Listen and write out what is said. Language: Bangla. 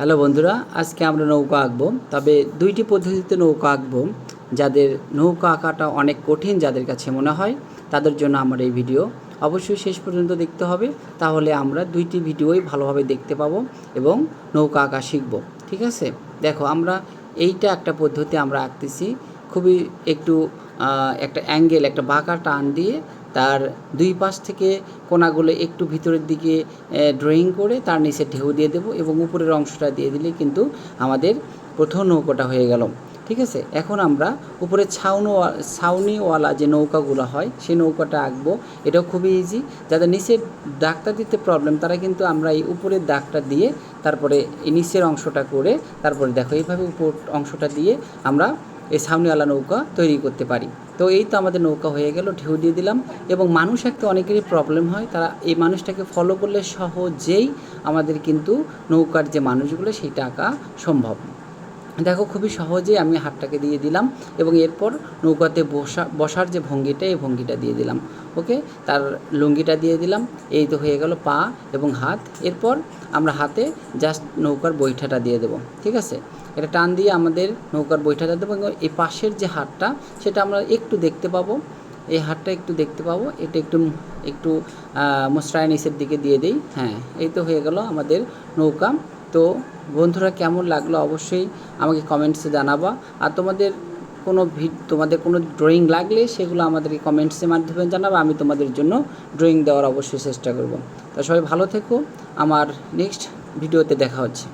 হ্যালো বন্ধুরা, আজকে আমরা নৌকা আঁকবো। তবে দুইটি পদ্ধতিতে নৌকা আঁকবো। যাদের নৌকা আঁকাটা অনেক কঠিন যাদের কাছে মনে হয় তাদের জন্য আমার এই ভিডিও অবশ্যই শেষ পর্যন্ত দেখতে হবে। তাহলে আমরা দুইটি ভিডিওই ভালোভাবে দেখতে পাবো এবং নৌকা আঁকা শিখব। ঠিক আছে, দেখো আমরা এইটা একটা পদ্ধতি আমরা আঁকতেছি। খুবই একটু একটা অ্যাঙ্গেল, একটা বাঁকা টান দিয়ে তার দুই পাশ থেকে কোণাগুলো একটু ভিতরের দিকে ড্রয়িং করে তার নিচে ঢেউ দিয়ে দেবো এবং উপরের অংশটা দিয়ে দিলে কিন্তু আমাদের প্রথম নৌকাটা হয়ে গেল। ঠিক আছে, এখন আমরা উপরে ছাউনিওয়ালা যে নৌকাগুলো হয় সেই নৌকাটা আঁকবো। এটাও খুবই ইজি। যাদের নিচের দাগটা দিতে প্রবলেম তারা কিন্তু আমরা এই উপরের দাগটা দিয়ে তারপরে এই নিচের অংশটা করে তারপরে দেখো এইভাবে উপর অংশটা দিয়ে আমরা এই ছাউনিওয়ালা নৌকা তৈরি করতে পারি। তো এই তো আমাদের নৌকা হয়ে গেল, ঢেউ দিয়ে দিলাম। এবং মানুষ একটা অনেকেরই প্রবলেম হয়, তারা এই মানুষটাকে ফলো করলে সহজেই আমাদের কিন্তু নৌকার যে মানুষগুলো সেইটা আঁকা সম্ভব। দেখো খুবই সহজেই আমি হাতটাকে দিয়ে দিলাম এবং এরপর নৌকাতে বসার যে ভঙ্গিটা এই ভঙ্গিটা দিয়ে দিলাম। ওকে, তার লুঙ্গিটা দিয়ে দিলাম। এই তো হয়ে গেল পা এবং হাত। এরপর আমরা হাতে জাস্ট নৌকার বৈঠাটা দিয়ে দেবো। ঠিক আছে, এটা টান দিয়ে আমাদের নৌকার বৈঠাটা দেবো এবং এই পাশের যে হাতটা সেটা আমরা একটু দেখতে পাবো। এই হাতটা একটু দেখতে পাবো, এটা একটু একটু মোচড়ায় নিচের দিকে দিয়ে দিই। হ্যাঁ, এই তো হয়ে গেল আমাদের নৌকা। তো বন্ধুরা, কেমন লাগলো অবশ্যই আমাকে কমেন্টসে জানাবা। আর তোমাদের কোনো ড্রয়িং লাগলে সেগুলো আমাদেরকে কমেন্টসের মাধ্যমে জানাবা। আমি তোমাদের জন্য ড্রয়িং দেওয়ার অবশ্যই চেষ্টা করব। তা সবাই ভালো থেকো, আমার নেক্সট ভিডিওতে দেখা হচ্ছে।